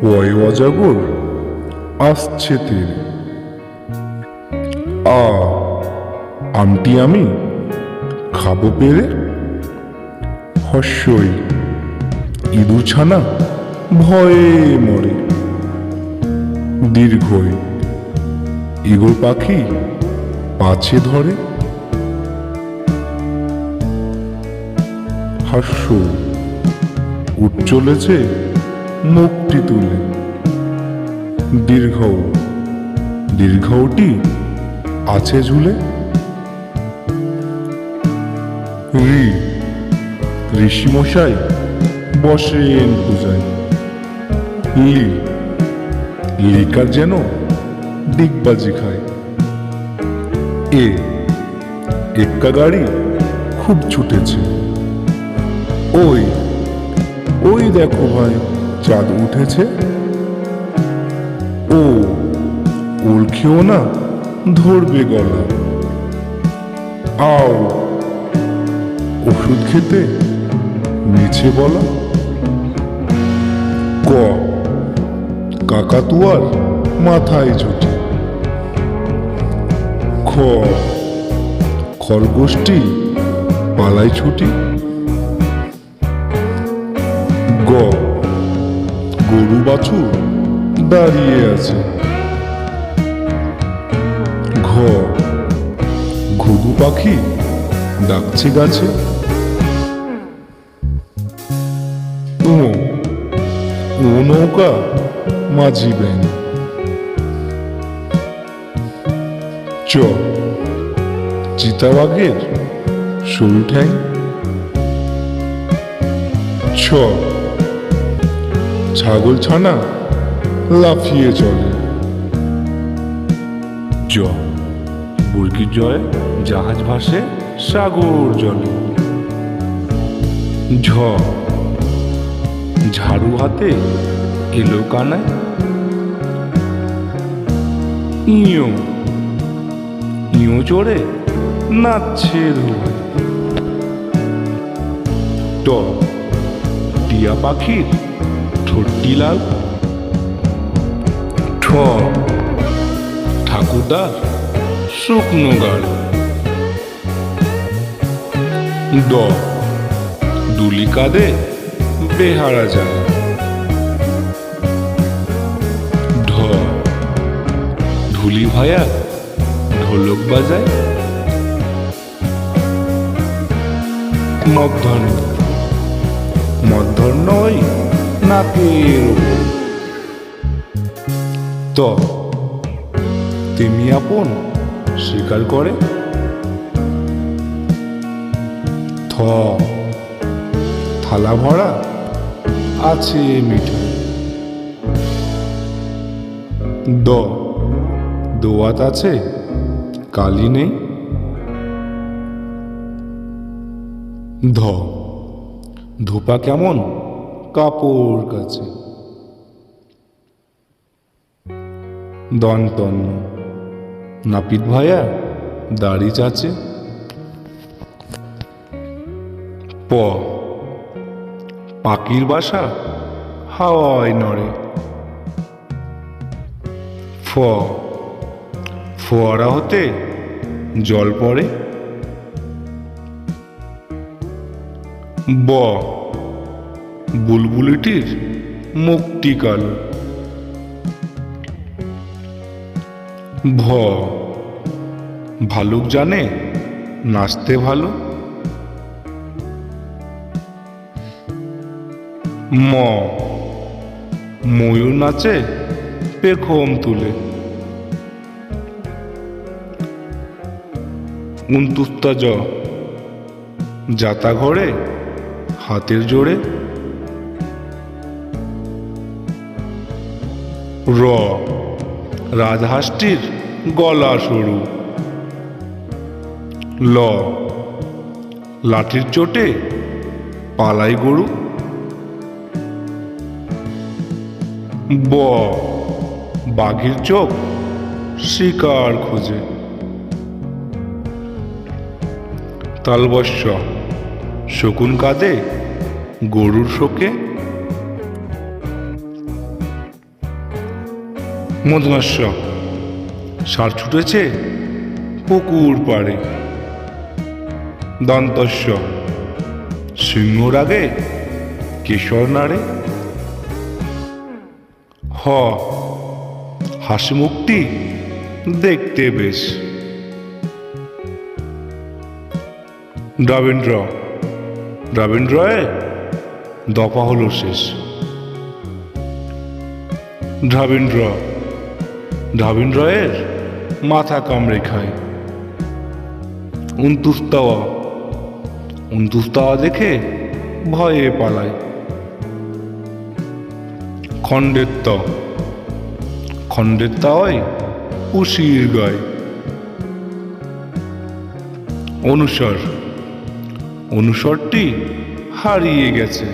ওই অজাগর আসছে তীরে। আমটি আমি খাবো পেরে। হস্যই ইঁদুর ছানা ভয়ে মরে। দীর্ঘই ইগল পাখি পাছে ধরে। হাস্য উঠ চলেছে মুখটি তুলে। দীর্ঘটি আছে ঝুলে। ঋষিমশাই বসেন পূজায়। লিকার যেন ডিগবাজি খায়। এক্কা গাড়ি খুব ছুটেছে। ওই দেখো ভাই, চাঁদ উঠেছে। ওল খেও না, ধরবে গলা। আও ওষুধ খেতে মিছে বলা। কাকাতুয়ার মাথায় ছুটি। খরগোশটি পালায় ছুটি। গরু বাছুর দাঁড়িয়ে আছে। ঘুঘু পাখি ডাকছে গাছে। ও নৌকা মাঝি ব্যাং। চিতাবাঘের সরু ঠ্যাং। ছাগল ছানা লাফিয়ে চলে। বুর্গির জয়ে জাহাজ ভাসে সাগর জলে। ঝাড়ু হাতে এলো কানায়। ইঁয়ো চড়ে নাচছে ধোয়ায়। টিয়া পাখির ঠোঁটটি লাল। ঠাকুরদার শুকনো গাল। দুলি কাঁদে বেহারা যায়। ঢুলি ভায়া ঢোলক বাজায়। মধ্যাহ্ন ওই নাকের ওপর। তেমি আপন স্বীকার করে। থালা ভরা আছে মিঠাই। দোয়াত আছে কালি নেই। ধোপা কেমন কাপড় কাছে। দন্তন্য নাপিত ভায়া দাড়ি চাচে। পাখির বাসা হাওয়ায় নড়ে। ফোয়ারা হতে জল পড়ে। বুলবুলিটির মুখটি কালো। ভালুক জানে নাচতে ভালো। ময়ূর নাচে পেখম তুলে। উনতুস্তা যাতা ঘরে হাতের জোড়ে। রাজহাঁসটির গলা সরু। লাঠির চোটে পালাই গরু। বাঘের চোখ শিকার খোঁজে। তালবস্য শকুন কাঁদে গরুর শোকে। মদনাস্য ষাঁড় ছুটেছে পুকুর পাড়ে। দন্তস্য সিংহর আগে কেশর নাড়ে। হ হাসি মুখটি দেখতে বেশ। দ্রাবিন্দ্র দ্রাবিন্দ্রয়ে দফা হলো শেষ। দ্রাবিন্দ্র দ্রাবিন্দ্রয়ের মাথা কামড়ে খায়। উন্তুস্তাওয়া দেখে ভয়ে পালায়। খণ্ডের তাওয়ায় উশির গায়। অনুসরটি হারিয়ে গেছে।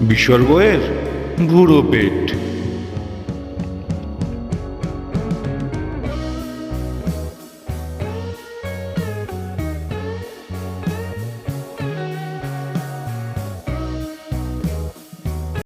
বিসর্গ এর ভুরো পেট।